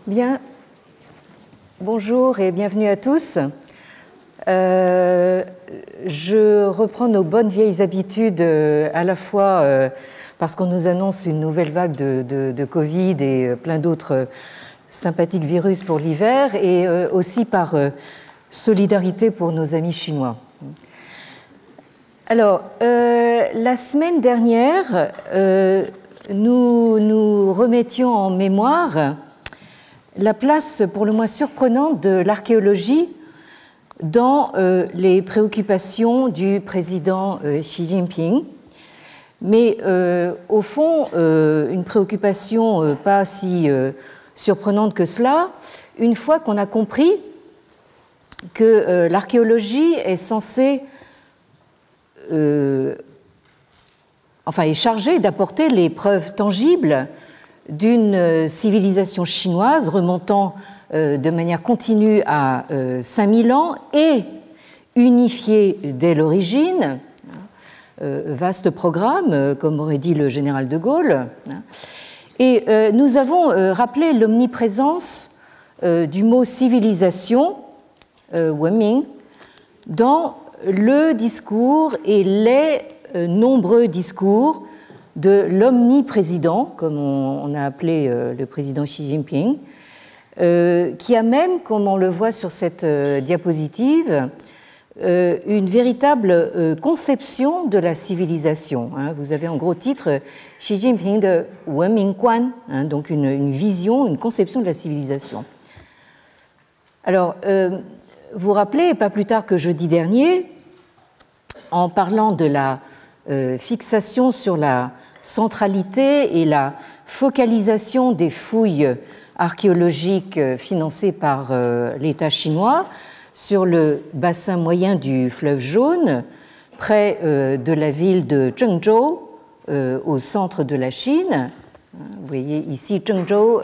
Bien, bonjour et bienvenue à tous. Je reprends nos bonnes vieilles habitudes à la fois parce qu'on nous annonce une nouvelle vague de Covid et plein d'autres sympathiques virus pour l'hiver et aussi par solidarité pour nos amis chinois. Alors, la semaine dernière, nous remettions en mémoire la place pour le moins surprenante de l'archéologie dans les préoccupations du président Xi Jinping. Mais au fond, une préoccupation pas si surprenante que cela, une fois qu'on a compris que l'archéologie est censée, est chargée d'apporter les preuves tangibles d'une civilisation chinoise remontant de manière continue à 5000 ans et unifiée dès l'origine. Vaste programme, comme aurait dit le général de Gaulle. Et nous avons rappelé l'omniprésence du mot civilisation, Wenming, dans le discours et les nombreux discours de l'omniprésident, comme on a appelé le président Xi Jinping, qui a même, comme on le voit sur cette diapositive, une véritable conception de la civilisation. Vous avez en gros titre Xi Jinping de Wenmingguan, donc une vision, une conception de la civilisation. Alors, vous rappelez, pas plus tard que jeudi dernier, en parlant de la fixation sur la centralité et la focalisation des fouilles archéologiques financées par l'État chinois sur le bassin moyen du fleuve Jaune, près de la ville de Zhengzhou, au centre de la Chine. Vous voyez ici Zhengzhou,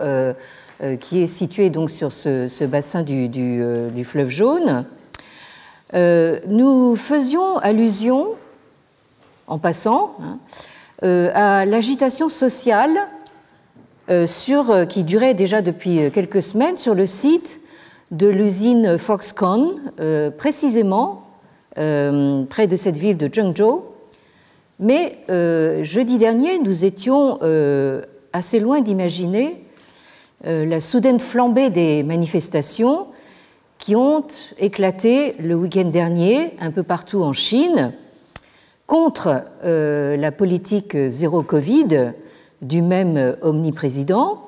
qui est situé donc sur ce bassin du fleuve Jaune. Nous faisions allusion, en passant, à l'agitation sociale qui durait déjà depuis quelques semaines sur le site de l'usine Foxconn, précisément près de cette ville de Zhengzhou. Mais jeudi dernier, nous étions assez loin d'imaginer la soudaine flambée des manifestations qui ont éclaté le week-end dernier un peu partout en Chine contre la politique zéro Covid du même omniprésident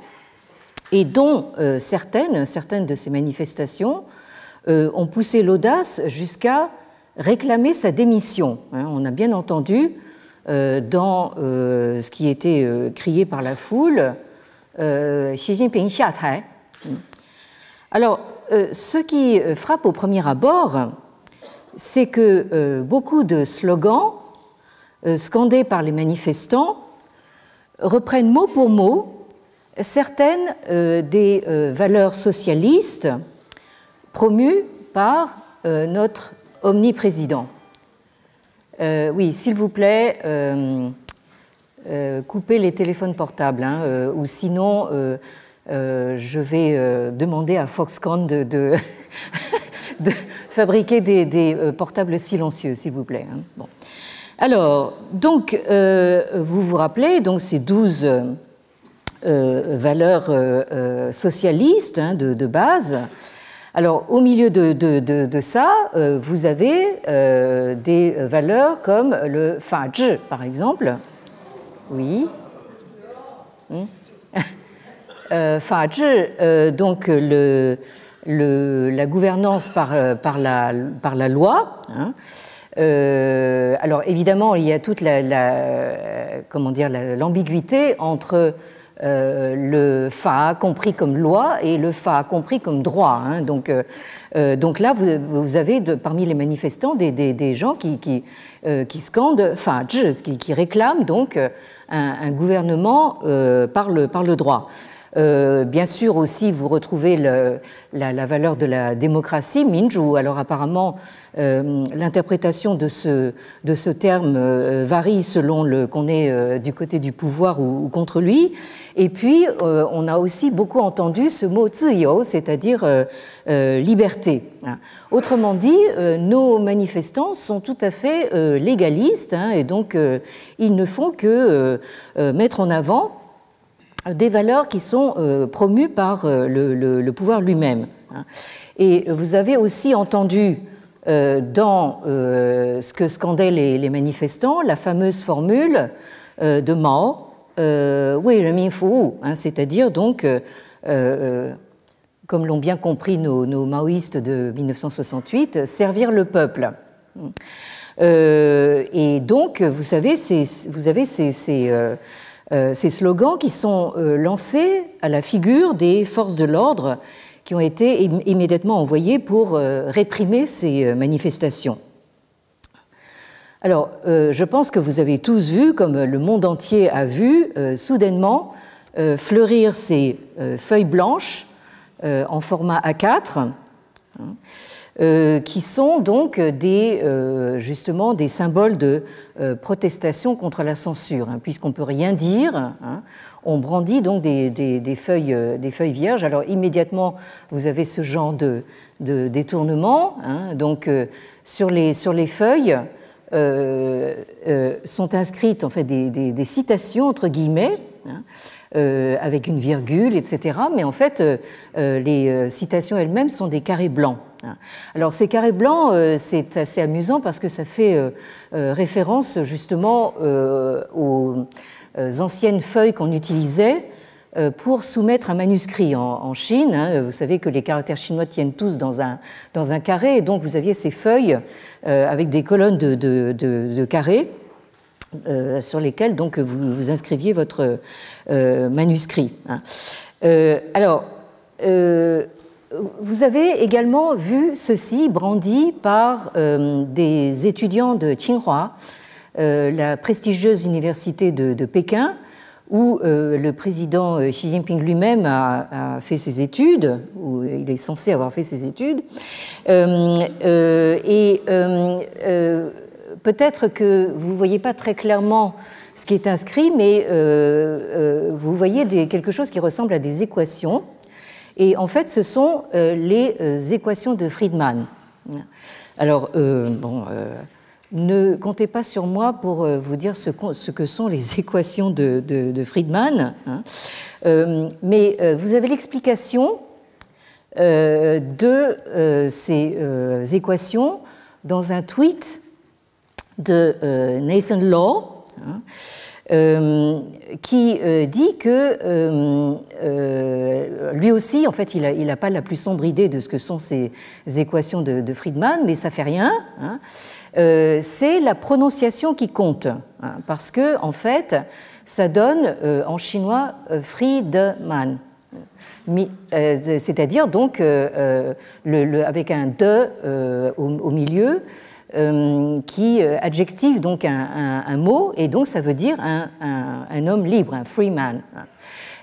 et dont certaines de ces manifestations ont poussé l'audace jusqu'à réclamer sa démission. On a bien entendu dans ce qui était crié par la foule Xi Jinping xia tai. Alors, ce qui frappe au premier abord, c'est que beaucoup de slogans scandés par les manifestants reprennent mot pour mot certaines des valeurs socialistes promues par notre omniprésident. Oui, s'il vous plaît, coupez les téléphones portables, ou sinon je vais demander à Foxconn de fabriquer des portables silencieux, s'il vous plaît. Bon. Alors, donc, vous vous rappelez donc, ces 12 valeurs socialistes de base. Alors, au milieu de ça, vous avez des valeurs comme le fazhi, par exemple. Oui. Fazhi, donc la gouvernance par la loi. Alors évidemment, il y a toute l'ambiguïté entre le fa compris comme loi et le fa compris comme droit. Donc là, vous avez parmi les manifestants des gens qui scandent fazhi, qui réclament donc un gouvernement par le droit. Bien sûr aussi, vous retrouvez la valeur de la démocratie, minju. Alors apparemment, l'interprétation de ce terme varie selon qu'on est du côté du pouvoir ou contre lui. Et puis, on a aussi beaucoup entendu ce mot ziyou, c'est-à-dire liberté. Autrement dit, nos manifestants sont tout à fait légalistes, et donc ils ne font que mettre en avant des valeurs qui sont promues par le pouvoir lui-même. Et vous avez aussi entendu dans ce que scandaient les manifestants la fameuse formule de Mao, Wei Renmin Fu, c'est-à-dire donc, comme l'ont bien compris nos maoïstes de 1968, servir le peuple. Et donc, vous avez ces slogans qui sont lancés à la figure des forces de l'ordre qui ont été immédiatement envoyées pour réprimer ces manifestations. Alors, je pense que vous avez tous vu, comme le monde entier a vu, soudainement fleurir ces feuilles blanches en format A4, qui sont donc justement des symboles de protestation contre la censure, puisqu'on ne peut rien dire. On brandit donc des feuilles vierges. Alors immédiatement, vous avez ce genre de détournement. Donc sur les feuilles sont inscrites en fait des citations entre guillemets, avec une virgule, etc. Mais en fait, les citations elles-mêmes sont des carrés blancs. Alors ces carrés blancs, c'est assez amusant parce que ça fait référence justement aux anciennes feuilles qu'on utilisait pour soumettre un manuscrit en Chine. Vous savez que les caractères chinois tiennent tous dans un carré, et donc vous aviez ces feuilles avec des colonnes de carrés sur lesquelles donc vous inscriviez votre manuscrit. Alors, vous avez également vu ceci brandi par des étudiants de Tsinghua, la prestigieuse université de Pékin, où le président Xi Jinping lui-même a fait ses études, où il est censé avoir fait ses études. Peut-être que vous ne voyez pas très clairement ce qui est inscrit, mais vous voyez quelque chose qui ressemble à des équations. Et en fait, ce sont les équations de Friedman. Alors, ne comptez pas sur moi pour vous dire ce que sont les équations de Friedman, mais vous avez l'explication de ces équations dans un tweet de Nathan Law, qui dit que lui aussi, en fait, il n'a pas la plus sombre idée de ce que sont ces équations de Friedman, mais ça ne fait rien. C'est la prononciation qui compte, parce que, en fait, ça donne en chinois Friedman, c'est-à-dire donc avec un de au milieu, qui adjective donc un mot, et donc ça veut dire un homme libre, un free man.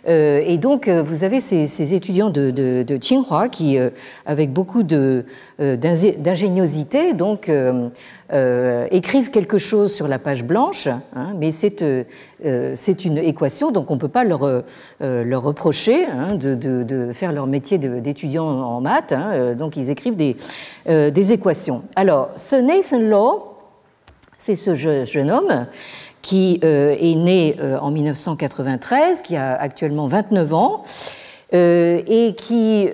Et donc vous avez ces étudiants de Tsinghua qui, avec beaucoup d'ingéniosité, donc écrivent quelque chose sur la page blanche, mais c'est une équation, donc on ne peut pas leur reprocher de faire leur métier d'étudiant en maths, donc ils écrivent des équations. Alors, ce Nathan Law, c'est ce jeune homme qui est né en 1993, qui a actuellement 29 ans, et qui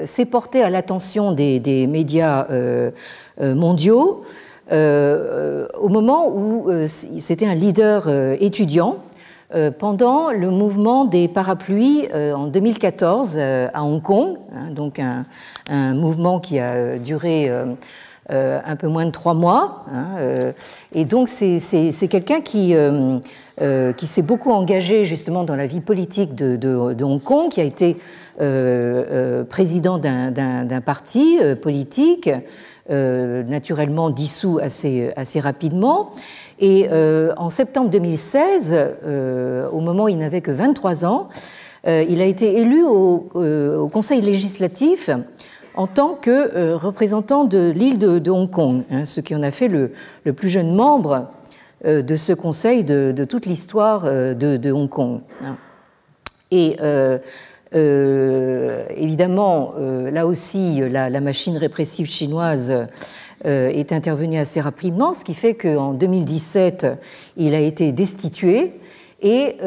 s'est porté à l'attention des médias mondiaux au moment où c'était un leader étudiant pendant le mouvement des parapluies en 2014 à Hong Kong, donc un mouvement qui a duré un peu moins de 3 mois. Et donc c'est quelqu'un qui s'est beaucoup engagé justement dans la vie politique de Hong Kong, qui a été président d'un parti politique, naturellement dissous assez rapidement, Et en septembre 2016, au moment où il n'avait que 23 ans, il a été élu au Conseil législatif en tant que représentant de l'île de Hong Kong, ce qui en a fait le plus jeune membre de ce conseil de toute l'histoire de Hong Kong. Et évidemment, là aussi, la machine répressive chinoise est intervenue assez rapidement, ce qui fait qu'en 2017, il a été destitué et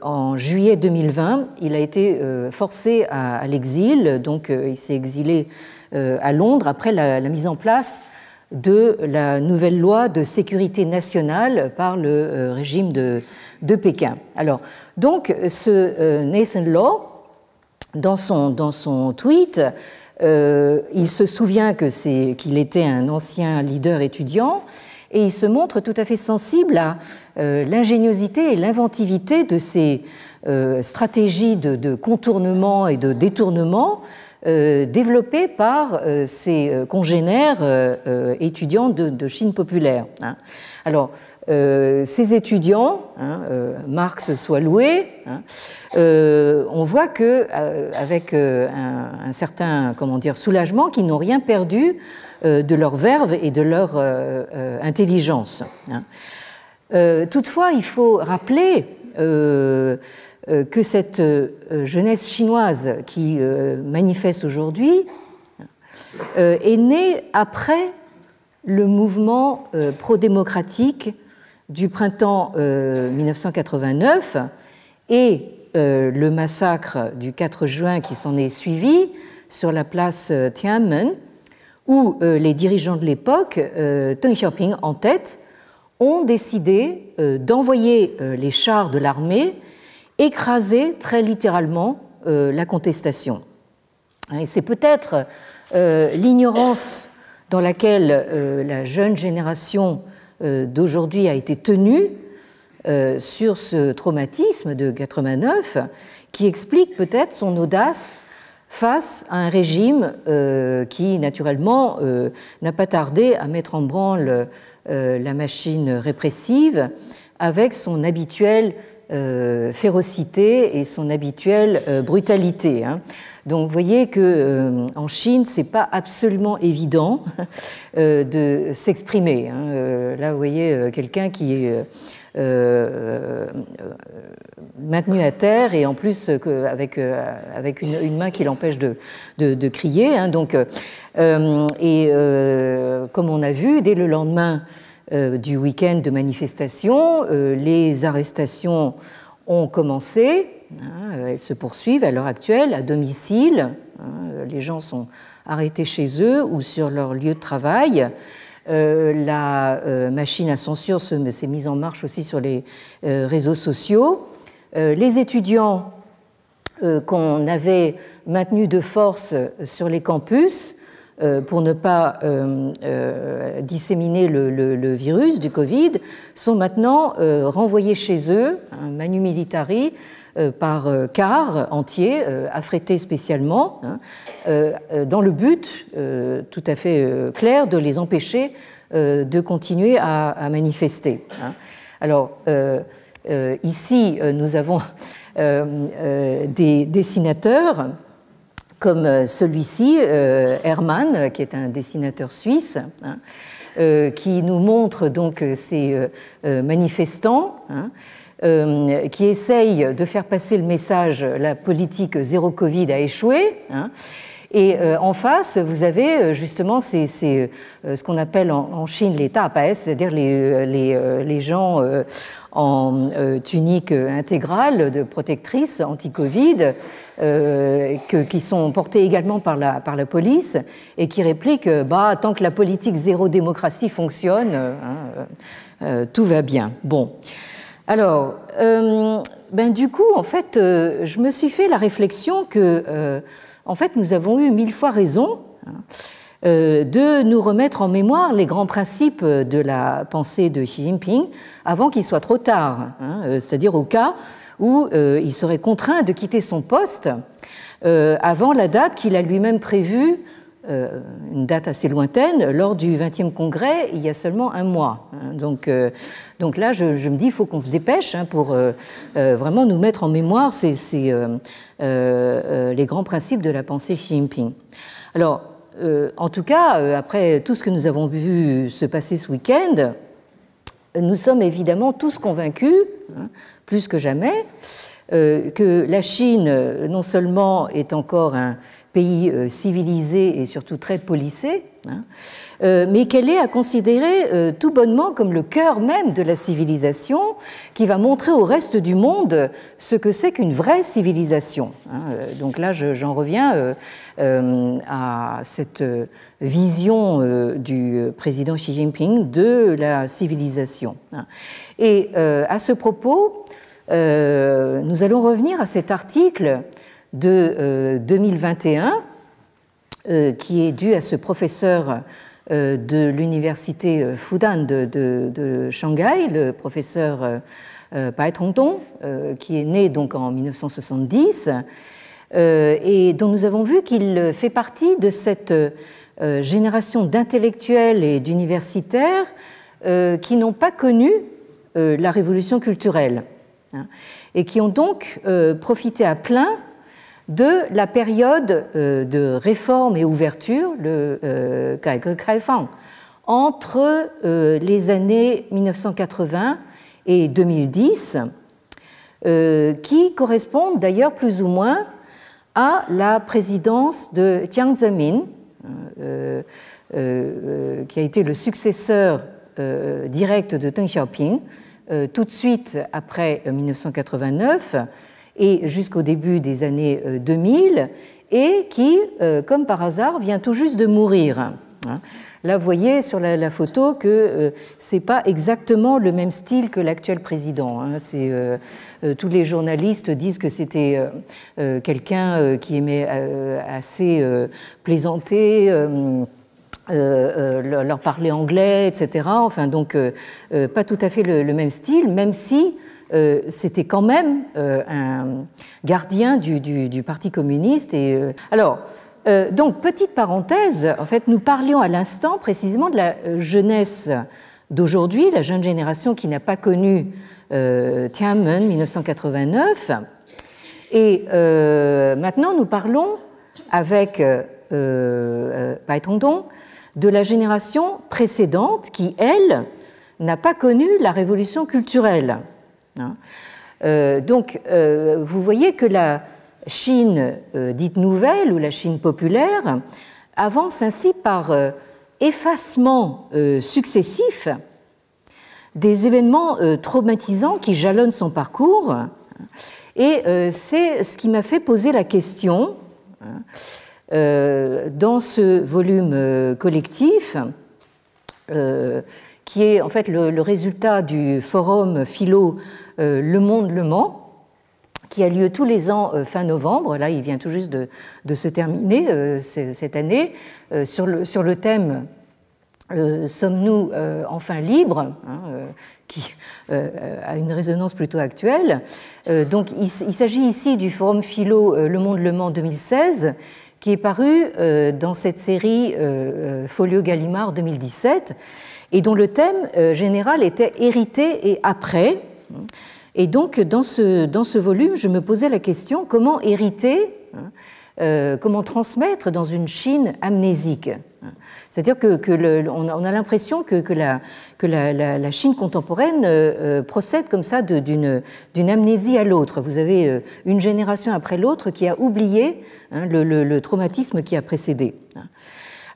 en juillet 2020, il a été forcé à l'exil, donc il s'est exilé à Londres après la mise en place de la nouvelle loi de sécurité nationale par le régime de Pékin. Alors, donc, ce Nathan Law, dans son tweet, il se souvient qu'il était un ancien leader étudiant et il se montre tout à fait sensible à l'ingéniosité et l'inventivité de ces stratégies de contournement et de détournement développées par ses congénères étudiants de Chine populaire. Alors, ces étudiants, Marx soit loué, on voit que avec un certain soulagement, qu'ils n'ont rien perdu de leur verve et de leur intelligence. Toutefois, il faut rappeler que cette jeunesse chinoise qui manifeste aujourd'hui est née après le mouvement pro-démocratique du printemps 1989 et le massacre du 4 juin qui s'en est suivi sur la place Tiananmen, où les dirigeants de l'époque, Deng Xiaoping en tête, ont décidé d'envoyer les chars de l'armée écraser très littéralement la contestation. Et c'est peut-être l'ignorance dans laquelle la jeune génération d'aujourd'hui a été tenue sur ce traumatisme de 89 qui explique peut-être son audace face à un régime qui, naturellement, n'a pas tardé à mettre en branle la machine répressive avec son habituelle férocité et son habituelle brutalité. Donc vous voyez qu'en Chine, ce n'est pas absolument évident de s'exprimer. Là, vous voyez quelqu'un qui est maintenu à terre et en plus avec une main qui l'empêche de crier. Donc, comme on a vu, dès le lendemain du week-end de manifestation, les arrestations ont commencé. Elles se poursuivent à l'heure actuelle à domicile. Les gens sont arrêtés chez eux ou sur leur lieu de travail. La machine à censure s'est mise en marche aussi sur les réseaux sociaux. Les étudiants qu'on avait maintenus de force sur les campus pour ne pas disséminer le virus du Covid sont maintenant renvoyés chez eux, manu militari, par car entier, affrétés spécialement, dans le but tout à fait clair de les empêcher de continuer à manifester. Alors, ici, nous avons des dessinateurs comme celui-ci, Hermann, qui est un dessinateur suisse, qui nous montre donc ces manifestants qui essayent de faire passer le message « la politique zéro Covid a échoué ». Et en face, vous avez justement ce qu'on appelle en Chine les tapas, c'est-à-dire les gens en tunique intégrale de protectrice anti-Covid, qui sont portés également par la police et qui répliquent tant que la politique zéro démocratie fonctionne, tout va bien. Bon. Alors, du coup, en fait, je me suis fait la réflexion que, en fait, nous avons eu 1000 fois raison de nous remettre en mémoire les grands principes de la pensée de Xi Jinping avant qu'il soit trop tard, c'est-à-dire au cas où il serait contraint de quitter son poste avant la date qu'il a lui-même prévue une date assez lointaine, lors du 20e congrès, il y a seulement un mois. Donc là, je me dis, il faut qu'on se dépêche pour vraiment nous mettre en mémoire les grands principes de la pensée Xi Jinping. Alors, en tout cas, après tout ce que nous avons vu se passer ce week-end, nous sommes évidemment tous convaincus, plus que jamais, que la Chine, non seulement est encore un pays civilisé et surtout très policé, mais qu'elle est à considérer tout bonnement comme le cœur même de la civilisation, qui va montrer au reste du monde ce que c'est qu'une vraie civilisation. Donc là, j'en reviens à cette vision du président Xi Jinping de la civilisation. Et à ce propos, nous allons revenir à cet article de 2021 qui est dû à ce professeur de l'université Fudan de Shanghai, le professeur Bai Tongdong, qui est né donc en 1970 et dont nous avons vu qu'il fait partie de cette génération d'intellectuels et d'universitaires qui n'ont pas connu la révolution culturelle et qui ont donc profité à plein de la période de réforme et ouverture, le Gaige Kaifang, entre les années 1980 et 2010, qui correspondent d'ailleurs plus ou moins à la présidence de Jiang Zemin, qui a été le successeur direct de Deng Xiaoping, tout de suite après 1989, et jusqu'au début des années 2000, et qui, comme par hasard, vient tout juste de mourir. Là, vous voyez sur la photo que ce n'est pas exactement le même style que l'actuel président. Tous les journalistes disent que c'était quelqu'un qui aimait assez plaisanter, leur parler anglais, etc. Enfin, donc, pas tout à fait le même style, même si c'était quand même un gardien du Parti communiste. Et, alors, donc, petite parenthèse, en fait, nous parlions à l'instant précisément de la jeunesse d'aujourd'hui, la jeune génération qui n'a pas connu Tiananmen 1989. Et maintenant, nous parlons avec Bai Tongdong de la génération précédente qui, elle, n'a pas connu la révolution culturelle. Donc, vous voyez que la Chine dite nouvelle ou la Chine populaire avance ainsi par effacement successif des événements traumatisants qui jalonnent son parcours. Et c'est ce qui m'a fait poser la question dans ce volume collectif qui est en fait le résultat du forum philo Le Monde Le Mans, qui a lieu tous les ans fin novembre. Là, il vient tout juste de se terminer cette année, sur le thème Sommes-nous enfin libres, qui a une résonance plutôt actuelle. Donc, il s'agit ici du forum philo Le Monde Le Mans 2016, qui est paru dans cette série Folio Gallimard 2017, et dont le thème général était « Hériter et après ». Et donc, dans ce volume, je me posais la question comment hériter, comment transmettre dans une Chine amnésique. C'est-à-dire qu'on a l'impression que la Chine contemporaine procède comme ça d'une amnésie à l'autre. Vous avez une génération après l'autre qui a oublié le traumatisme qui a précédé.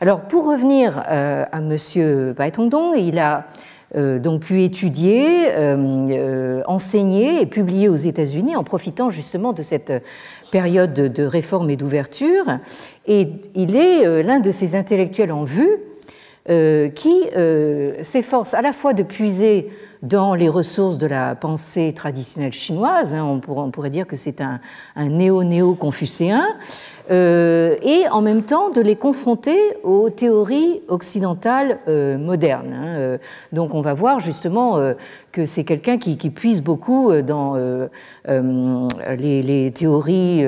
Alors, pour revenir à M. Bai Tongdong, il a donc pu étudier, enseigner et publier aux États-Unis en profitant justement de cette période de réforme et d'ouverture. Et il est l'un de ces intellectuels en vue qui s'efforce à la fois de puiser dans les ressources de la pensée traditionnelle chinoise. On pourrait dire que c'est un néo-confucéen. Et en même temps de les confronter aux théories occidentales modernes. Donc on va voir justement que c'est quelqu'un qui puise beaucoup dans les théories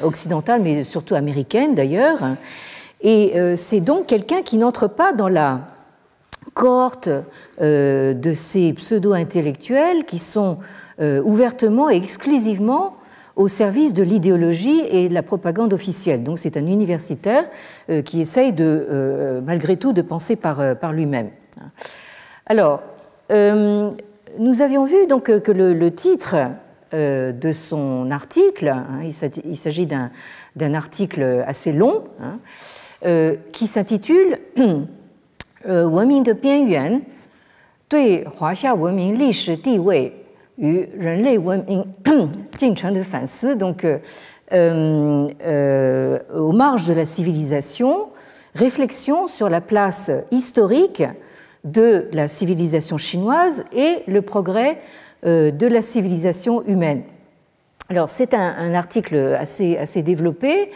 occidentales, mais surtout américaines d'ailleurs. Et c'est donc quelqu'un qui n'entre pas dans la cohorte de ces pseudo-intellectuels qui sont ouvertement et exclusivement au service de l'idéologie et de la propagande officielle. Donc c'est un universitaire qui essaye malgré tout de penser par lui-même. Alors, nous avions vu donc que le titre de son article, il s'agit d'un article assez long, qui s'intitule «文明的边缘对华夏文明历史地位与人类文明进程的反思», donc aux marges de la civilisation, réflexion sur la place historique de la civilisation chinoise et le progrès de la civilisation humaine. Alors c'est un article assez développé,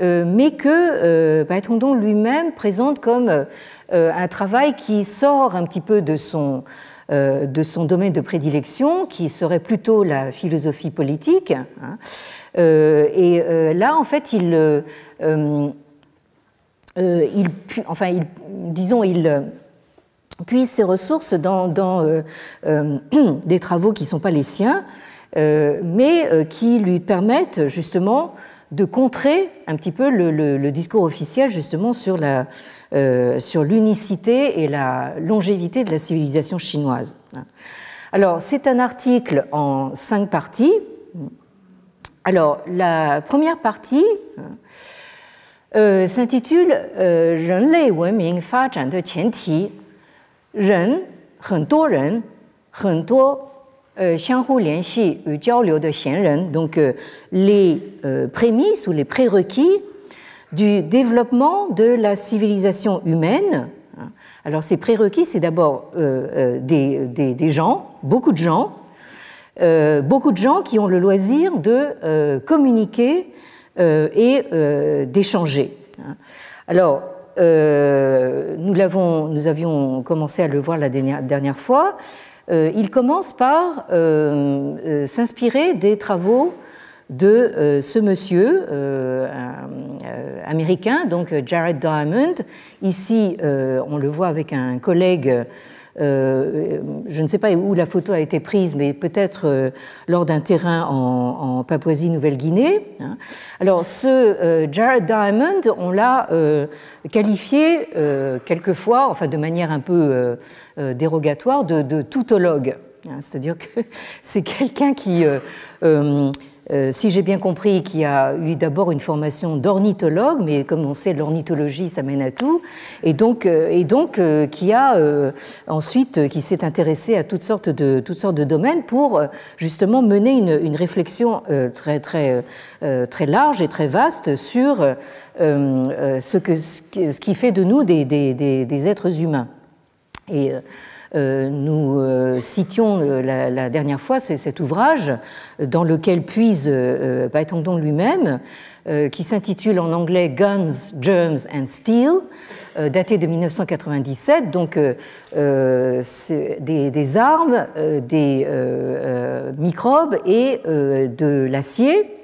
mais que Baitongdong lui-même présente comme un travail qui sort un petit peu de son domaine de prédilection, qui serait plutôt la philosophie politique. Et là, en fait, il puise ses ressources dans des travaux qui ne sont pas les siens, mais qui lui permettent justement de contrer un petit peu le discours officiel justement sur l'unicité et la longévité de la civilisation chinoise. Alors, c'est un article en 5 parties. Alors, la première partie s'intitule «人类文明发展的前提，人很多人很多相互联系与交流的闲人», donc les prémices ou les prérequis du développement de la civilisation humaine. Alors ces prérequis, c'est d'abord des gens, beaucoup de gens qui ont le loisir de communiquer et d'échanger. Alors, nous avions commencé à le voir la dernière fois. Il commence par s'inspirer des travaux de ce monsieur américain, donc Jared Diamond. Ici, on le voit avec un collègue, je ne sais pas où la photo a été prise, mais peut-être lors d'un terrain en Papouasie-Nouvelle-Guinée. Alors, ce Jared Diamond, on l'a qualifié quelquefois, enfin de manière un peu dérogatoire, de toutologue. C'est-à-dire que c'est quelqu'un qui... si j'ai bien compris, qui a eu d'abord une formation d'ornithologue, mais comme on sait, l'ornithologie, ça mène à tout, et donc qui a ensuite, qui s'est intéressé à toutes sortes de domaines pour justement mener une réflexion très large et très vaste sur ce qui fait de nous des êtres humains. Et nous citions la dernière fois cet ouvrage dans lequel puise Baitongdong lui-même, qui s'intitule en anglais Guns, Germs and Steel, daté de 1997, donc des armes, des microbes et de l'acier.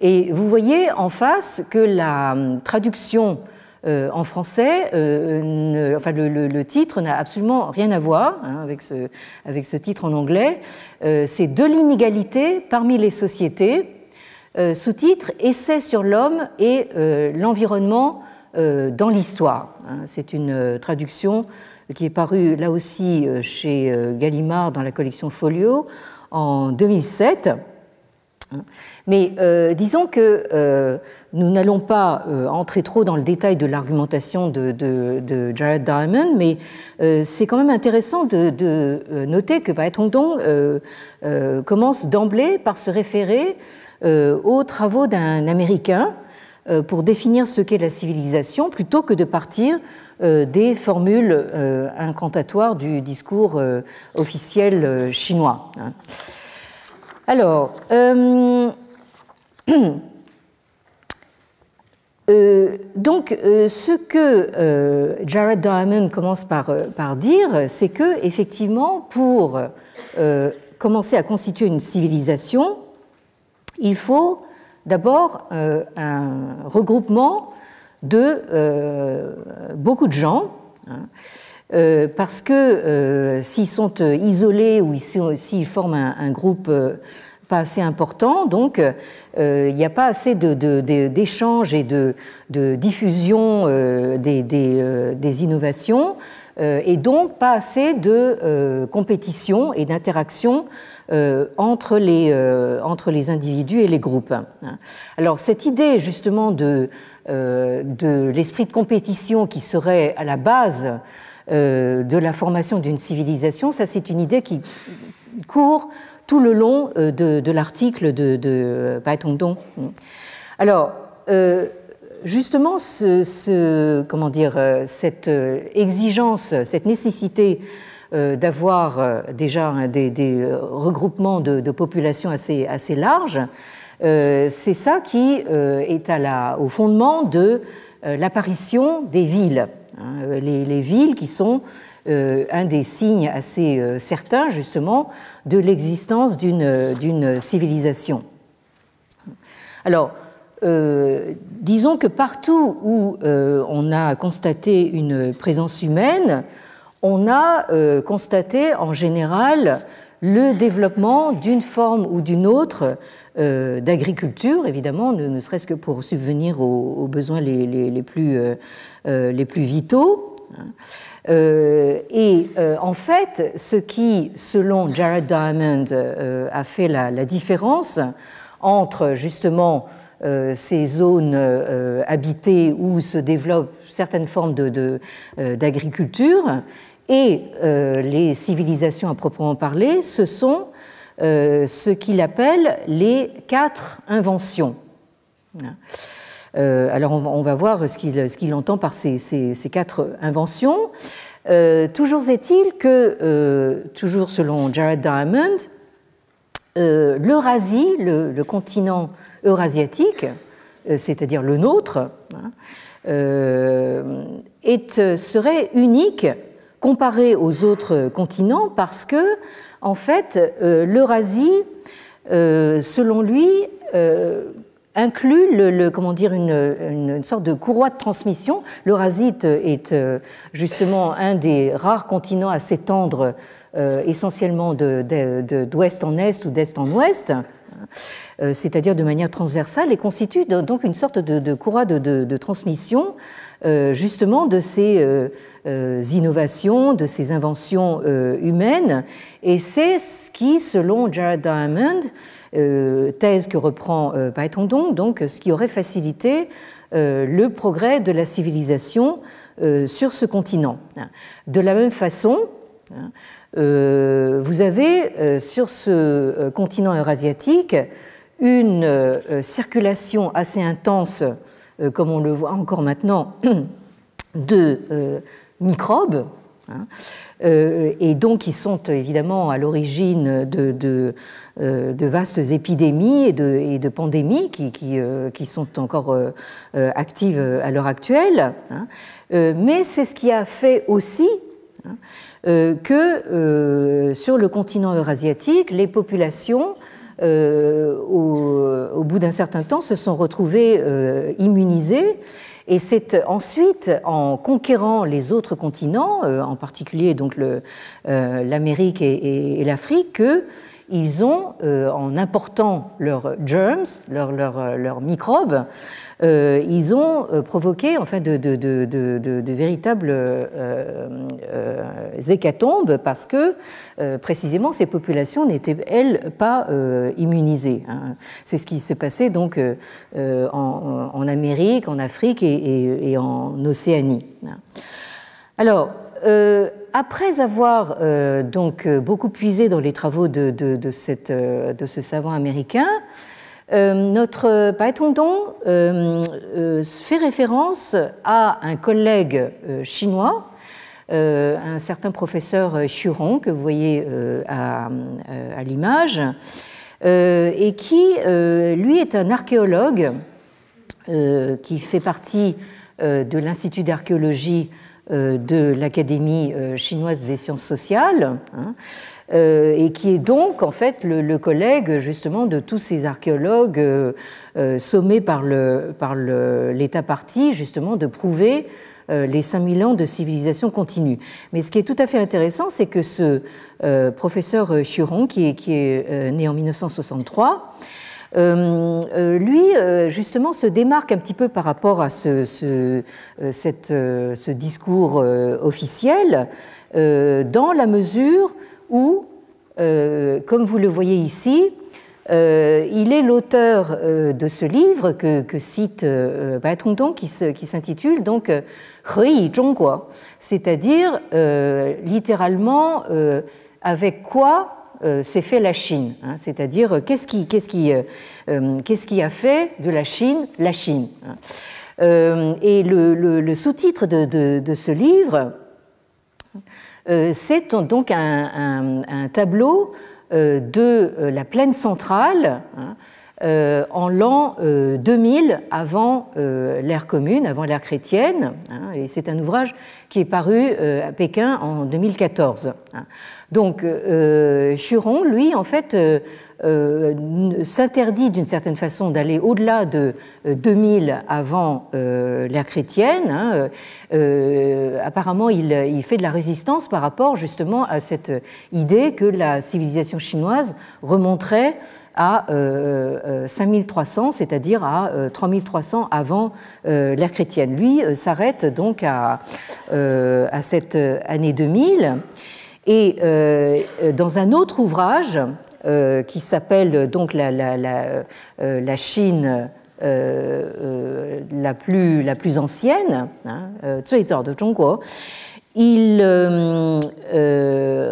Et vous voyez en face que la traduction en français, le titre n'a absolument rien à voir avec ce titre en anglais. C'est « De l'inégalité parmi les sociétés », sous-titre « Essai sur l'homme et l'environnement dans l'histoire ». C'est une traduction qui est parue là aussi chez Gallimard dans la collection Folio en 2007. Mais disons que nous n'allons pas entrer trop dans le détail de l'argumentation de Jared Diamond, mais c'est quand même intéressant de noter que Baitongdong commence d'emblée par se référer aux travaux d'un Américain pour définir ce qu'est la civilisation, plutôt que de partir des formules incantatoires du discours officiel chinois. Alors, donc, ce que Jared Diamond commence par dire, c'est que, effectivement, pour commencer à constituer une civilisation, il faut d'abord un regroupement de beaucoup de gens, parce que s'ils sont isolés ou s'ils forment un groupe pas assez important, donc il n'y a pas assez d'échanges et de diffusion des innovations, et donc pas assez de compétition et d'interaction entre les individus et les groupes. Alors cette idée justement de l'esprit de compétition qui serait à la base de la formation d'une civilisation, ça c'est une idée qui court tout le long de l'article de Bai Tongdong. Alors, justement, cette exigence, cette nécessité d'avoir déjà des regroupements de populations assez larges, c'est ça qui est au fondement de l'apparition des villes. Les villes qui sont un des signes assez certains, justement, de l'existence d'une civilisation. Alors, disons que partout où on a constaté une présence humaine, on a constaté en général le développement d'une forme ou d'une autre d'agriculture, évidemment, ne serait-ce que pour subvenir aux besoins les plus vitaux. En fait, ce qui, selon Jared Diamond, a fait la différence entre justement ces zones habitées où se développent certaines formes d'agriculture et les civilisations à proprement parler, ce sont ce qu'il appelle les 4 inventions. Alors on va voir ce qu'il entend par ces 4 inventions. Toujours est-il que, toujours selon Jared Diamond, l'Eurasie, le continent eurasiatique, c'est-à-dire le nôtre, serait unique comparé aux autres continents parce que, en fait, l'Eurasie, selon lui, inclut une sorte de courroie de transmission. L'Eurasie est justement un des rares continents à s'étendre essentiellement d'ouest en est ou d'est en ouest, c'est-à-dire de manière transversale, et constitue donc une sorte de courroie de transmission justement de ces innovations, de ces inventions humaines. Et c'est ce qui, selon Jared Diamond, thèse que reprend Bai Tongdong, donc ce qui aurait facilité le progrès de la civilisation sur ce continent. De la même façon, vous avez sur ce continent eurasiatique une circulation assez intense, comme on le voit encore maintenant, de microbes, et donc qui sont évidemment à l'origine de vastes épidémies et de pandémies qui sont encore actives à l'heure actuelle. Mais c'est ce qui a fait aussi que sur le continent eurasiatique, les populations, au bout d'un certain temps, se sont retrouvées immunisées. Et c'est ensuite, en conquérant les autres continents, en particulier donc l'Amérique et l'Afrique, qu'ils ont, en important leurs germs, leurs microbes, ils ont provoqué enfin de véritables hécatombes parce que précisément ces populations n'étaient elles pas immunisées. C'est ce qui s'est passé donc en Amérique, en Afrique et en Océanie. Alors après avoir donc beaucoup puisé dans les travaux de ce savant américain, notre Bai Tongdong fait référence à un collègue chinois, un certain professeur Xu Rong, que vous voyez à l'image, et qui, lui, est un archéologue qui fait partie de l'Institut d'archéologie de l'Académie chinoise des sciences sociales, hein, et qui est donc en fait le collègue justement de tous ces archéologues sommés par l'État parti justement de prouver les 5000 ans de civilisation continue. Mais ce qui est tout à fait intéressant, c'est que ce professeur Xu Rong, qui est né en 1963, lui, justement, se démarque un petit peu par rapport à ce discours officiel, dans la mesure où, comme vous le voyez ici, il est l'auteur de ce livre que cite Bai Tongdong, qui s'intitule donc He Yi Zhongguo, c'est-à-dire littéralement avec quoi s'est fait la Chine, hein, c'est-à-dire qu'est-ce qui a fait de la Chine, hein. Et le sous-titre de ce livre, c'est donc un tableau de la plaine centrale, hein, en l'an 2000, avant l'ère commune, avant l'ère chrétienne, hein, et c'est un ouvrage qui est paru à Pékin en 2014. Hein. Donc, Xu Rong, lui, en fait, s'interdit d'une certaine façon d'aller au-delà de 2000 avant l'ère chrétienne. Hein. Apparemment, il fait de la résistance par rapport justement à cette idée que la civilisation chinoise remonterait à 5300, c'est-à-dire à 3300 avant l'ère chrétienne. Lui s'arrête donc à cette année 2000. Et dans un autre ouvrage qui s'appelle donc la Chine la plus ancienne, hein, 最早的中国, il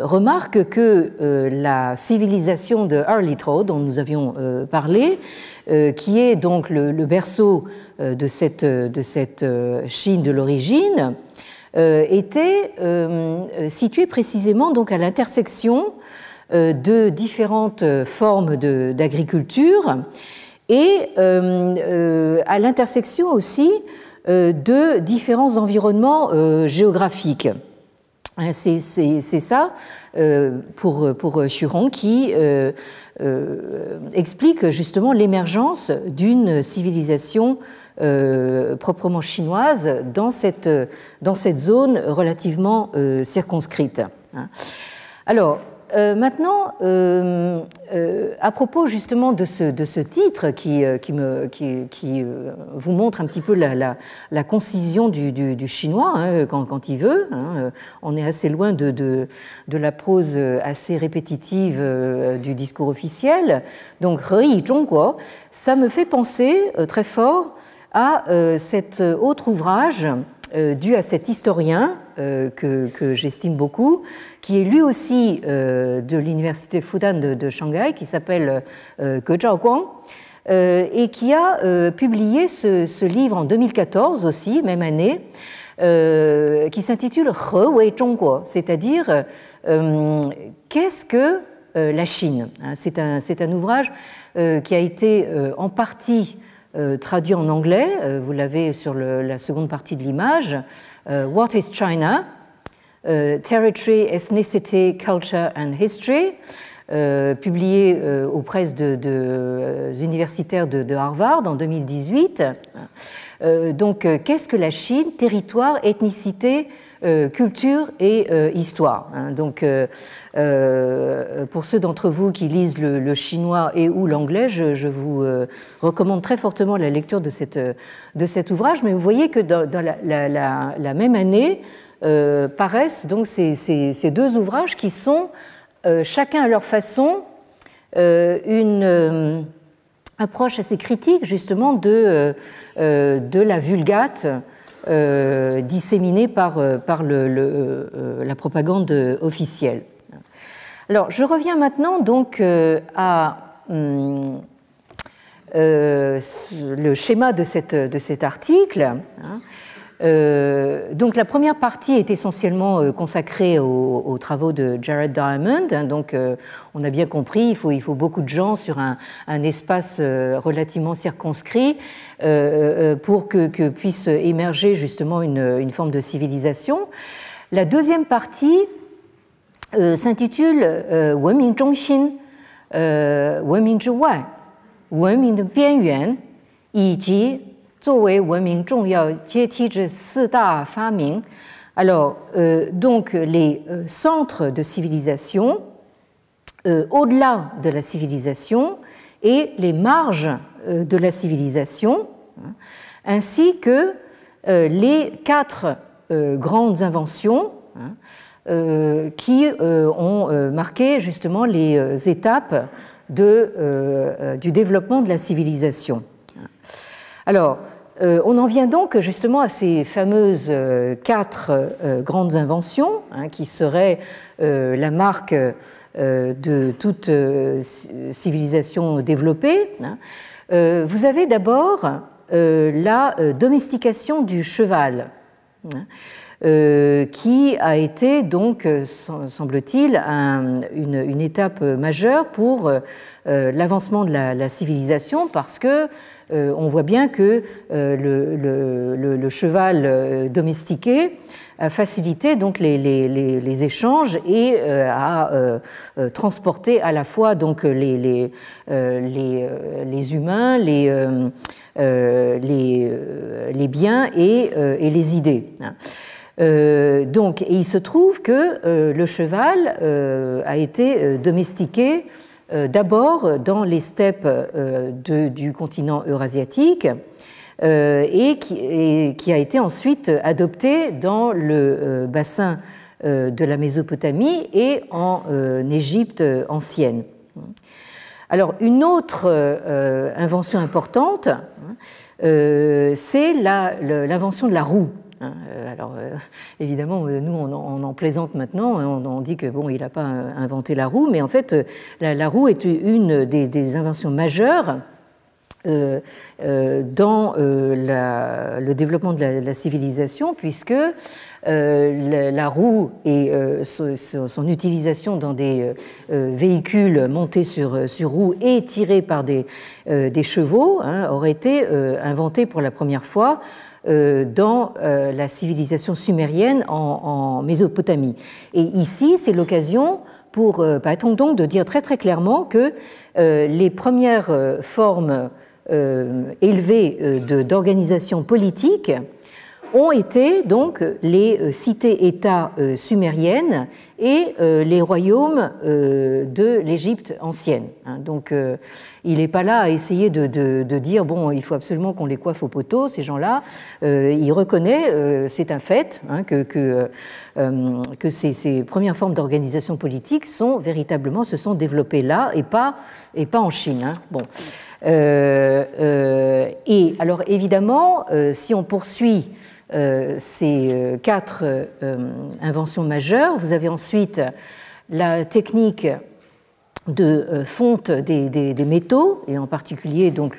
remarque que la civilisation de Erlitou, dont nous avions parlé, qui est donc le berceau de cette Chine de l'origine, était située précisément donc à l'intersection de différentes formes d'agriculture et à l'intersection aussi de différents environnements géographiques. C'est ça pour Xu Rong qui explique justement l'émergence d'une civilisation proprement chinoise dans cette zone relativement circonscrite. Alors, maintenant, à propos justement de ce titre qui vous montre un petit peu la concision du chinois, hein, quand il veut, hein, on est assez loin de la prose assez répétitive du discours officiel. Donc, He Yi Zhongguo, ça me fait penser très fort à cet autre ouvrage dû à cet historien que j'estime beaucoup, qui est lui aussi de l'université Fudan de Shanghai, qui s'appelle Ge Zhaoguang, et qui a publié ce livre en 2014 aussi, même année, qui s'intitule He Wei Zhongguo, c'est-à-dire qu'est-ce que la Chine. C'est un ouvrage qui a été en partie traduit en anglais, vous l'avez sur la seconde partie de l'image, What is China? Territory, Ethnicity, Culture and History, publié aux presses universitaires de Harvard en 2018. Donc, qu'est-ce que la Chine? Territoire, ethnicité, culture et histoire. Donc, pour ceux d'entre vous qui lisent le chinois et ou l'anglais, je vous recommande très fortement la lecture de cet ouvrage. Mais vous voyez que dans la même année paraissent donc ces deux ouvrages qui sont chacun à leur façon une approche assez critique justement de la Vulgate disséminée par la propagande officielle. Alors, je reviens maintenant donc à le schéma de cet article. Hein. Donc la première partie est essentiellement consacrée aux travaux de Jared Diamond. Hein, donc on a bien compris, il faut beaucoup de gens sur un espace relativement circonscrit pour que puisse émerger justement une forme de civilisation. La deuxième partie s'intitule Wenming Zhongxin, Wenming Zhiwai, Wenming de Bianyuan, 以及作为文明重要阶梯之四大发明. Alors, donc, les centres de civilisation, au-delà de la civilisation, et les marges de la civilisation, ainsi que les 4 grandes inventions qui ont marqué justement les étapes du développement de la civilisation. Alors, on en vient donc justement à ces fameuses 4 grandes inventions, hein, qui seraient la marque de toute civilisation développée. Hein. Vous avez d'abord la domestication du cheval, hein, qui a été donc, semble-t-il, une étape majeure pour l'avancement de la civilisation, parce que on voit bien que le cheval domestiqué a facilité donc les échanges et a transporté à la fois donc les humains, les biens et les idées. Donc, et il se trouve que le cheval a été domestiqué d'abord dans les steppes du continent eurasiatique et qui a été ensuite adopté dans le bassin de la Mésopotamie et en Égypte ancienne. Alors, une autre invention importante, c'est l'invention de la roue. Alors, évidemment, nous, on en plaisante maintenant, on dit que bon, il n'a pas inventé la roue, mais en fait, la roue est une des inventions majeures dans le développement de la civilisation, puisque la roue et son utilisation dans des véhicules montés sur roues et tirés par des chevaux, hein, aurait été inventée pour la première fois dans la civilisation sumérienne en Mésopotamie. Et ici, c'est l'occasion pour Bai Tongdong de dire très très clairement que les premières formes élevées d'organisation politique ont été donc les cités-États sumériennes et les royaumes de l'Égypte ancienne. Donc, il n'est pas là à essayer de dire bon, il faut absolument qu'on les coiffe au poteau, ces gens-là. Il reconnaît, c'est un fait, hein, que ces premières formes d'organisation politique se sont développées là et pas en Chine. Hein. Bon. Et alors évidemment, si on poursuit ces 4 inventions majeures, vous avez ensuite la technique de fonte des métaux, et en particulier donc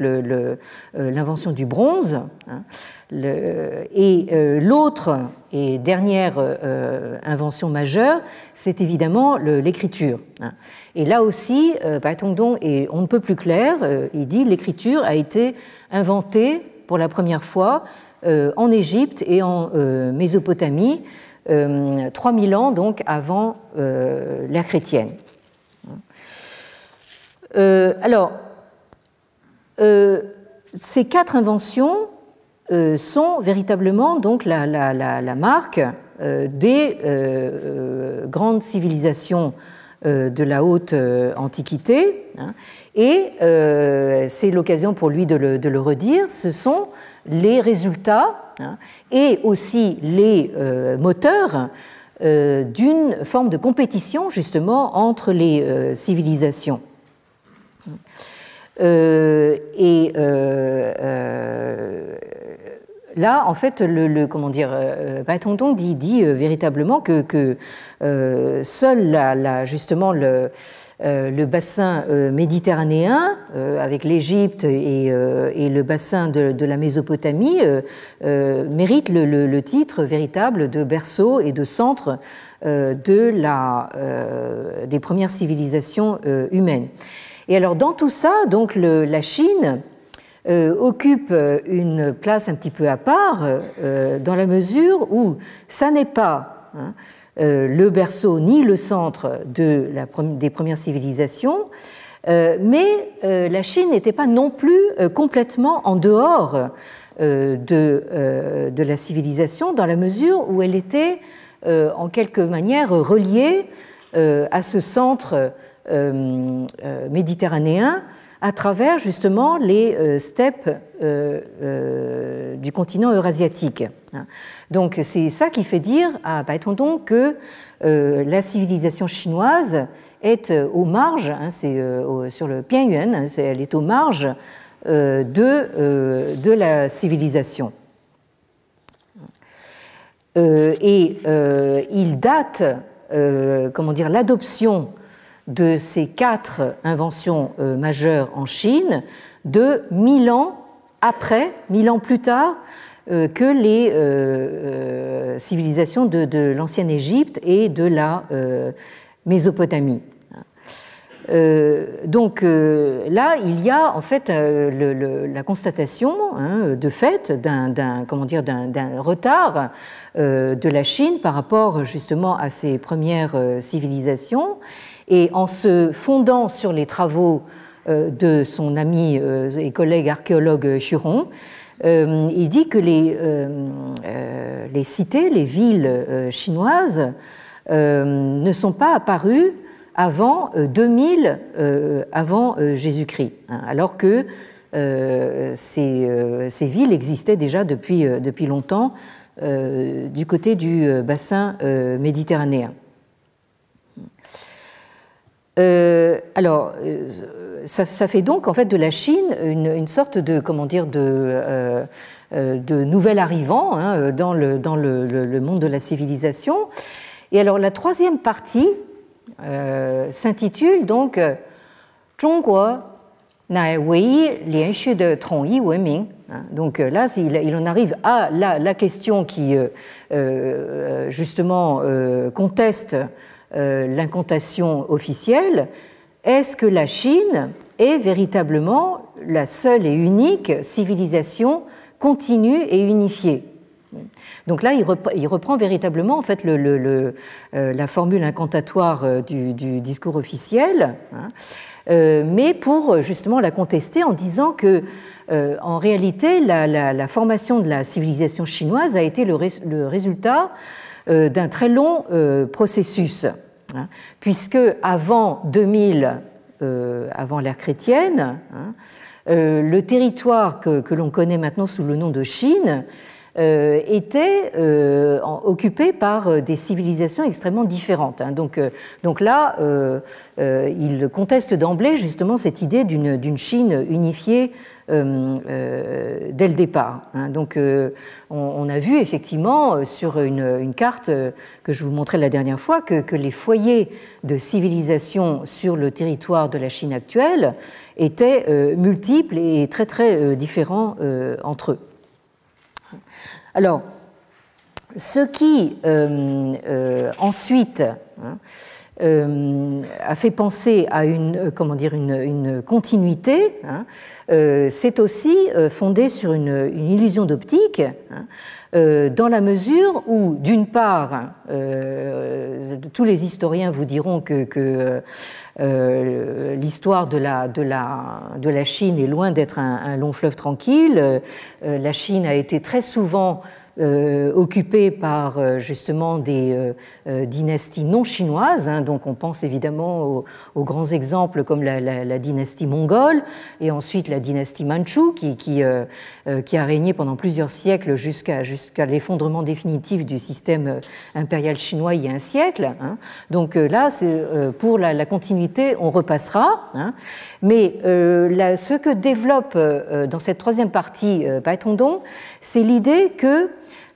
l'invention du bronze. Hein, et l'autre et dernière invention majeure, c'est évidemment l'écriture. Hein. Et là aussi, Bai Tongdong on ne peut plus clair. Il dit l'écriture a été inventée pour la première fois en Égypte et en Mésopotamie, 3000 ans donc avant l'ère chrétienne. Alors, ces 4 inventions sont véritablement donc la marque des grandes civilisations de la haute Antiquité, hein, et c'est l'occasion pour lui de le redire. Ce sont les résultats, hein, et aussi les moteurs d'une forme de compétition justement entre les civilisations. là, en fait, comment dire, Bai Tongdong dit véritablement que seul justement le bassin méditerranéen, avec l'Égypte et le bassin de la Mésopotamie, mérite le titre véritable de berceau et de centre des premières civilisations humaines. Et alors, dans tout ça, donc, la Chine occupe une place un petit peu à part, dans la mesure où ça n'est pas le berceau ni le centre des premières civilisations, mais la Chine n'était pas non plus complètement en dehors de la civilisation, dans la mesure où elle était en quelque manière reliée à ce centre méditerranéen à travers justement les steppes du continent eurasiatique. Donc c'est ça qui fait dire à Bai Tongdong que la civilisation chinoise est aux marges, c'est sur le Bianyuan, elle est aux marges de la civilisation. Et il date, comment dire, l'adoption de ces 4 inventions majeures en Chine de 1000 ans après, 1000 ans plus tard que les civilisations de l'ancienne Égypte et de la Mésopotamie. Donc là, il y a en fait la constatation de fait d'un retard de la Chine par rapport justement à ses premières civilisations. Et en se fondant sur les travaux de son ami et collègue archéologue Xu Hong, il dit que les cités, les villes chinoises ne sont pas apparues avant 2000 avant Jésus-Christ, alors que ces villes existaient déjà depuis longtemps du côté du bassin méditerranéen. Alors, ça fait donc en fait de la Chine une sorte de de nouvel arrivant dans le monde de la civilisation. Et alors la troisième partie s'intitule donc 中国乃唯一连续的统一文明. Donc là, il en arrive à la question qui justement conteste l'incantation officielle. Est-ce que la Chine est véritablement la seule et unique civilisation continue et unifiée? Donc là, il reprend véritablement en fait la formule incantatoire du discours officiel, mais pour justement la contester en disant que en réalité, la formation de la civilisation chinoise a été le résultat d'un très long processus, puisque avant 2000, avant l'ère chrétienne, le territoire que l'on connaît maintenant sous le nom de Chine était occupé par des civilisations extrêmement différentes. Donc là, il conteste d'emblée justement cette idée d'une Chine unifiée dès le départ. Donc on a vu effectivement sur une carte que je vous montrais la dernière fois que les foyers de civilisation sur le territoire de la Chine actuelle étaient multiples et très très différents entre eux. Alors, ce qui ensuite a fait penser à une continuité, c'est aussi fondé sur une illusion d'optique, dans la mesure où, d'une part, tous les historiens vous diront que l'histoire de la Chine est loin d'être un long fleuve tranquille. La Chine a été très souvent occupée par justement des dynasties non chinoises. Donc on pense évidemment aux grands exemples comme la dynastie mongole et ensuite la dynastie mandchoue qui a régné pendant plusieurs siècles jusqu'à l'effondrement définitif du système impérial chinois il y a un siècle. Donc là, pour la continuité, on repassera. Mais ce que développe dans cette troisième partie Bai Tongdong, c'est l'idée que,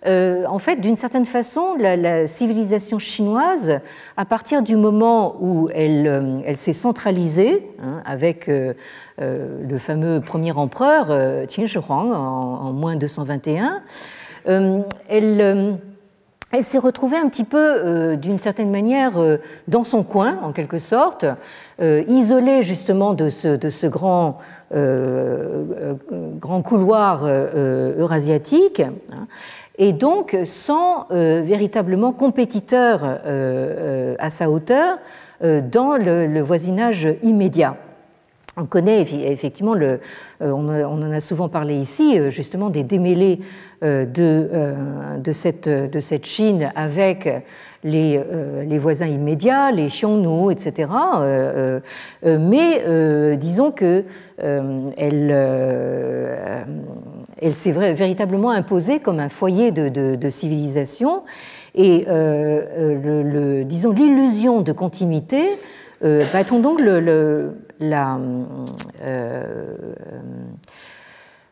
en fait, d'une certaine façon, la civilisation chinoise, à partir du moment où elle s'est centralisée, avec le fameux premier empereur Qin Shi Huang en moins 221, elle s'est retrouvée un petit peu, d'une certaine manière, dans son coin, en quelque sorte, isolée justement de ce grand couloir eurasiatique, et donc sans véritablement compétiteur à sa hauteur dans le voisinage immédiat. On connaît effectivement, on en a souvent parlé ici, justement des démêlés de cette Chine avec les voisins immédiats, les Xiongnu, etc. Mais disons que elle s'est véritablement imposée comme un foyer de civilisation, et disons l'illusion de continuité va-t-on donc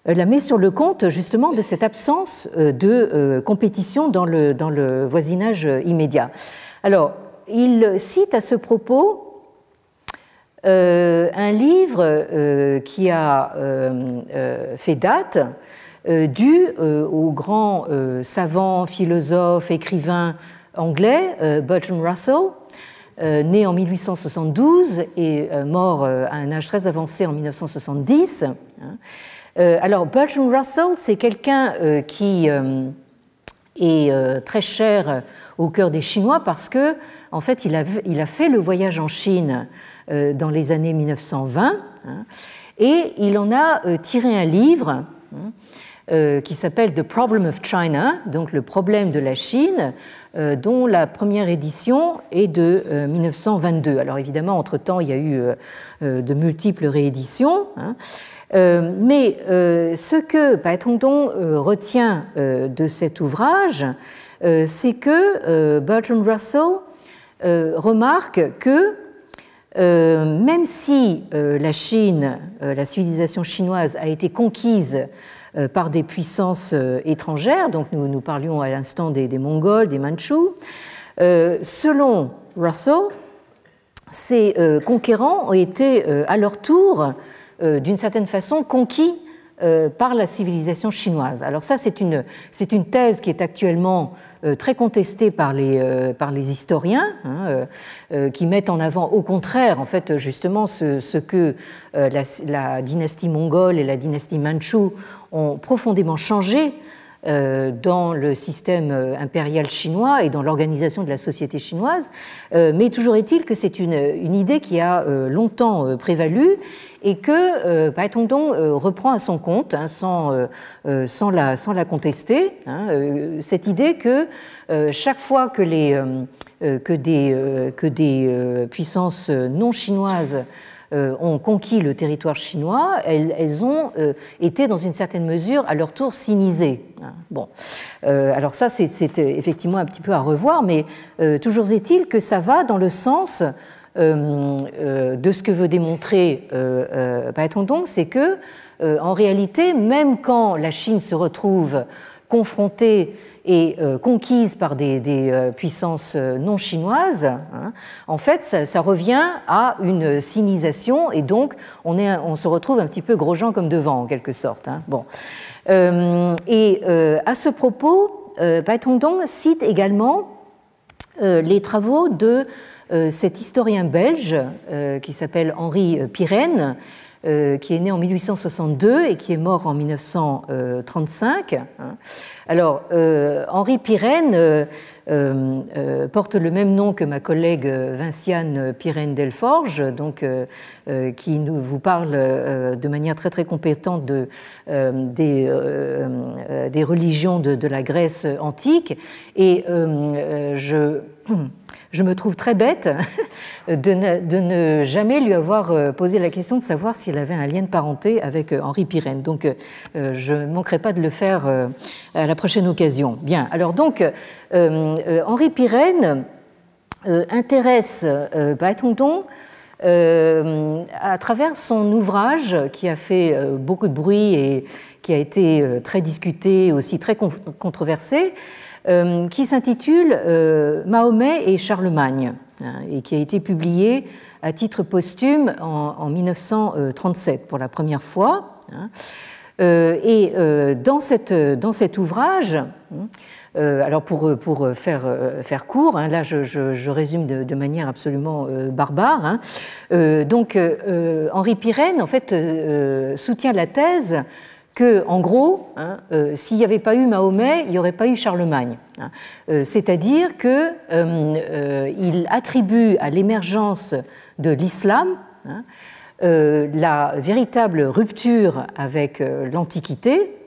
la met sur le compte justement de cette absence de compétition dans le voisinage immédiat. Alors, il cite à ce propos un livre qui a fait date, dû au grand savant, philosophe, écrivain anglais Bertrand Russell, né en 1872 et mort à un âge très avancé en 1970. Alors, Bertrand Russell, c'est quelqu'un qui est très cher au cœur des Chinois parce que, en fait, il a fait le voyage en Chine dans les années 1920 et il en a tiré un livre qui s'appelle The Problem of China, donc le problème de la Chine, dont la première édition est de 1922. Alors évidemment, entre-temps, il y a eu de multiples rééditions, mais ce que Bai Tongdong retient de cet ouvrage, c'est que Bertrand Russell remarque que même si la Chine, la civilisation chinoise a été conquise par des puissances étrangères, donc nous parlions à l'instant des Mongols, des Mandchous, selon Russell, ces conquérants ont été à leur tour, d'une certaine façon, conquis par la civilisation chinoise. Alors ça, c'est une thèse qui est actuellement très contestée par les historiens, qui mettent en avant au contraire, en fait, justement, ce que la dynastie mongole et la dynastie mandchoue ont profondément changé dans le système impérial chinois et dans l'organisation de la société chinoise, mais toujours est-il que c'est une idée qui a longtemps prévalu et que Bai Tongdong reprend à son compte, sans la contester, cette idée que chaque fois que des puissances non chinoises ont conquis le territoire chinois, elles ont été dans une certaine mesure à leur tour sinisées. Bon, alors ça c'est effectivement un petit peu à revoir, mais toujours est-il que ça va dans le sens de ce que veut démontrer Bai Tongdong, c'est que en réalité, même quand la Chine se retrouve confrontée et conquise par des puissances non chinoises, en fait, ça revient à une sinisation et donc on se retrouve un petit peu gros gens comme devant, en quelque sorte. Bon. Et à ce propos, Bai Tongdong cite également les travaux de cet historien belge qui s'appelle Henri Pirenne, qui est né en 1862 et qui est mort en 1935. Alors, Henri Pirenne porte le même nom que ma collègue Vinciane Pirenne-Delforge, donc, qui vous parle de manière très très compétente des religions de la Grèce antique. Et je me trouve très bête de ne jamais lui avoir posé la question de savoir s'il avait un lien de parenté avec Henri Pirenne. Donc, je ne manquerai pas de le faire à la prochaine occasion. Bien, alors donc, Henri Pirenne intéresse Baettongtung à travers son ouvrage qui a fait beaucoup de bruit et qui a été très discuté, aussi très controversé, qui s'intitule Mahomet et Charlemagne, et qui a été publié à titre posthume en 1937 pour la première fois. Et dans cet ouvrage, alors pour faire court, là je résume de manière absolument barbare, donc Henri Pirenne en fait soutient la thèse que, en gros, s'il n'y avait pas eu Mahomet, il n'y aurait pas eu Charlemagne. C'est-à-dire qu'il attribue à l'émergence de l'islam la véritable rupture avec l'Antiquité,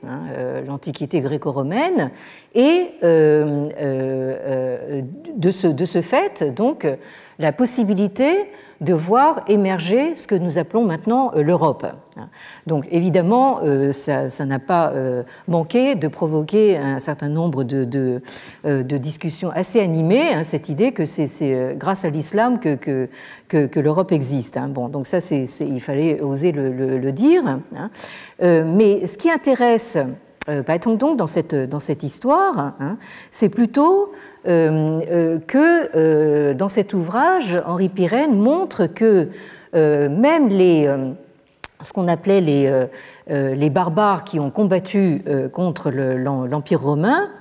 l'Antiquité gréco-romaine, et de ce fait, donc, la possibilité de voir émerger ce que nous appelons maintenant l'Europe. Donc évidemment, ça n'a pas manqué de provoquer un certain nombre de discussions assez animées, cette idée que c'est grâce à l'islam que l'Europe existe. Bon, donc ça, il fallait oser le dire. Mais ce qui intéresse Baettongtung dans cette histoire, c'est plutôt que dans cet ouvrage, Henri Pirenne montre que même ce qu'on appelait les barbares qui ont combattu contre l'Empire romain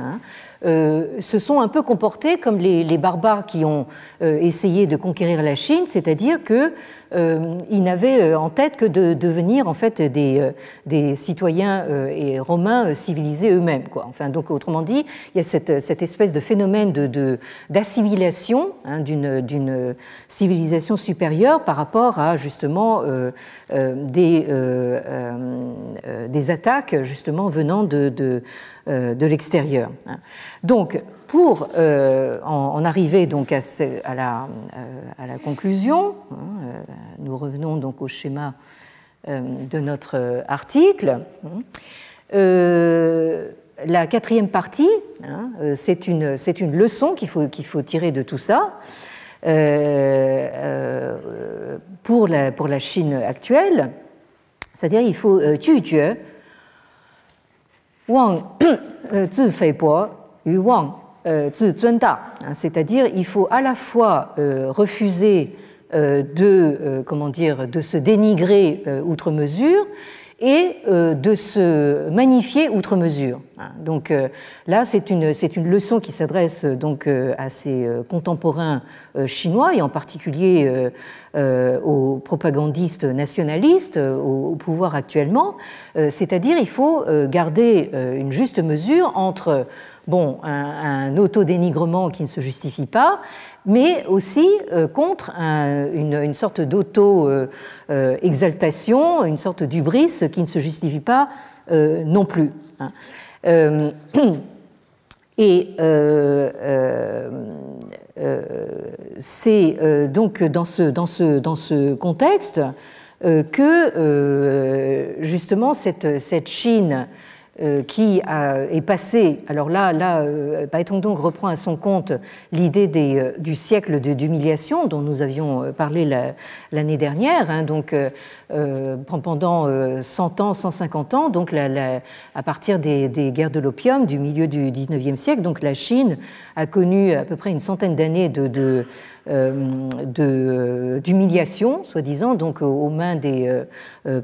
se sont un peu comportés comme les barbares qui ont essayé de conquérir la Chine, c'est-à-dire qu'ils n'avaient en tête que de devenir en fait des citoyens et romains civilisés eux-mêmes, quoi. Enfin, donc autrement dit, il y a cette espèce de phénomène d'assimilation d'une civilisation supérieure par rapport à justement des attaques justement venant de l'extérieur. Donc, pour en arriver donc à la conclusion, nous revenons donc au schéma de notre article. La quatrième partie, c'est une leçon qu'il faut tirer de tout ça pour la Chine actuelle, c'est-à-dire il faut tu jue Wang zi fei bo yu Wang zi zun da, c'est-à-dire il faut à la fois refuser de se dénigrer outre mesure et de se magnifier outre mesure. Donc là, c'est une leçon qui s'adresse donc à ces contemporains chinois et en particulier aux propagandistes nationalistes au pouvoir actuellement. C'est-à-dire, il faut garder une juste mesure entre un autodénigrement qui ne se justifie pas, mais aussi contre une sorte d'auto-exaltation, une sorte d'hubris qui ne se justifie pas non plus. Et c'est donc dans ce contexte que justement cette Chine qui est passée, alors là Baettongtung reprend à son compte l'idée du siècle d'humiliation dont nous avions parlé l'année dernière, donc pendant 100 ans, 150 ans, donc à partir des guerres de l'opium du milieu du XIXe siècle, donc la Chine a connu à peu près une centaine d'années d'humiliation, soi-disant, donc aux mains des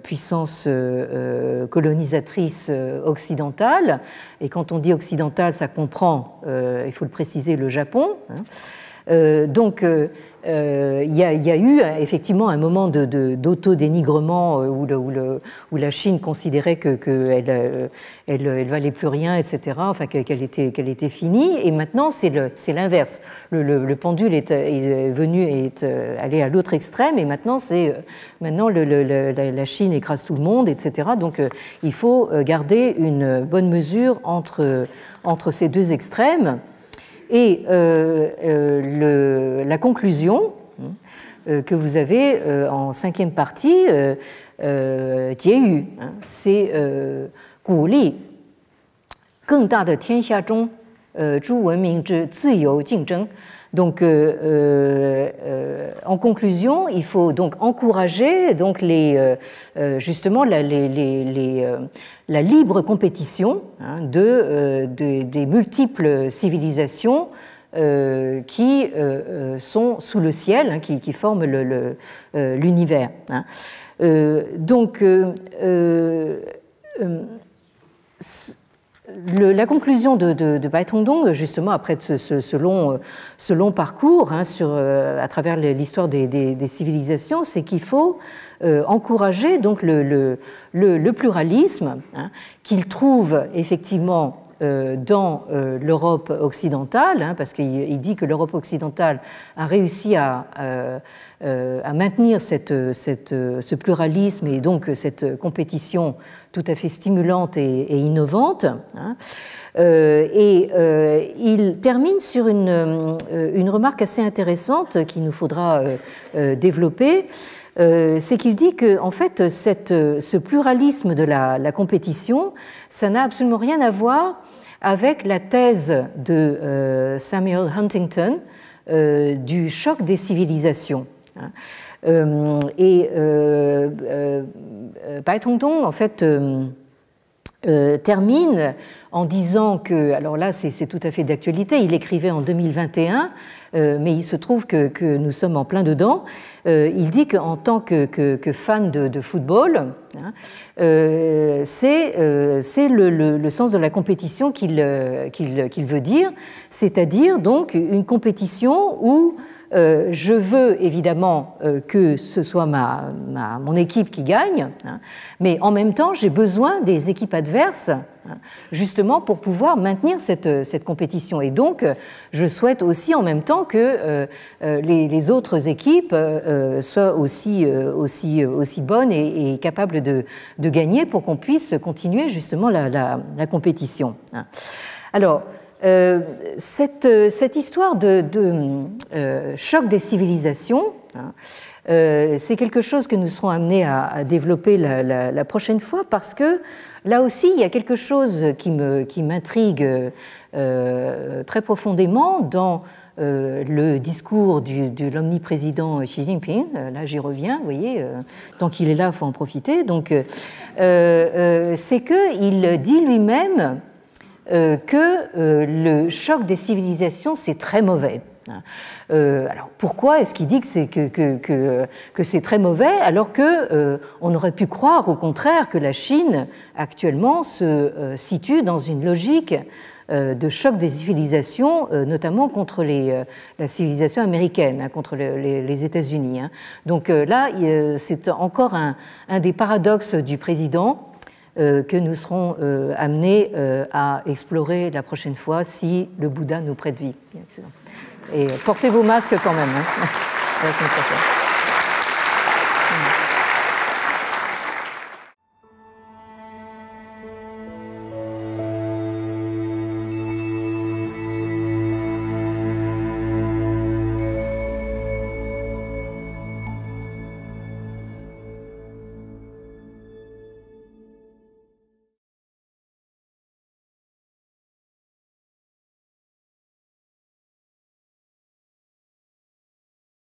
puissances colonisatrices occidentales. Et quand on dit occidentale, ça comprend, il faut le préciser, le Japon. Donc, il y a eu effectivement un moment d'autodénigrement où la Chine considérait qu'elle valait plus rien, etc., enfin qu'elle était finie, et maintenant c'est l'inverse. Le pendule est allé à l'autre extrême, et maintenant la Chine écrase tout le monde, etc. Donc il faut garder une bonne mesure entre ces deux extrêmes. Et la conclusion que vous avez en cinquième partie, Jieyu, c'est 鼓励更大的天下中诸文明之自由竞争. Donc, en conclusion, il faut donc encourager donc justement la libre compétition des multiples civilisations qui sont sous le ciel, qui forment l'univers. Donc, la conclusion de Bai Tongdong, justement après ce long parcours à travers l'histoire des civilisations, c'est qu'il faut encourager donc le pluralisme qu'il trouve effectivement dans l'Europe occidentale, parce qu'il dit que l'Europe occidentale a réussi à maintenir ce pluralisme et donc cette compétition tout à fait stimulante et innovante. Il termine sur une remarque assez intéressante qu'il nous faudra développer. C'est qu'il dit que en fait, ce pluralisme de la compétition, ça n'a absolument rien à voir avec la thèse de Samuel Huntington du choc des civilisations. Bai Tongdong, en fait, termine en disant que, alors là c'est tout à fait d'actualité, il écrivait en 2021, mais il se trouve que nous sommes en plein dedans. Il dit qu'en tant que fan de football, c'est le sens de la compétition qu'il veut dire, c'est-à-dire donc une compétition où je veux évidemment que ce soit mon équipe qui gagne, mais en même temps j'ai besoin des équipes adverses justement pour pouvoir maintenir cette compétition. Et donc je souhaite aussi en même temps que les autres équipes soient aussi bonnes et capables de gagner pour qu'on puisse continuer justement la compétition. Alors, cette histoire de choc des civilisations, c'est quelque chose que nous serons amenés à développer la prochaine fois, parce que là aussi, il y a quelque chose qui m'intrigue très profondément dans le discours de l'omniprésident Xi Jinping. Là, j'y reviens, vous voyez, tant qu'il est là, il faut en profiter. Donc, c'est qu'il dit lui-même que le choc des civilisations, c'est très mauvais. Alors pourquoi est-ce qu'il dit que c'est très mauvais, alors qu'on aurait pu croire au contraire que la Chine actuellement se situe dans une logique de choc des civilisations, notamment contre la civilisation américaine, contre les États-Unis. Donc là, c'est encore un des paradoxes du président que nous serons amenés à explorer la prochaine fois, si le Bouddha nous prête vie, bien sûr. Et portez vos masques quand même. À la semaine prochaine.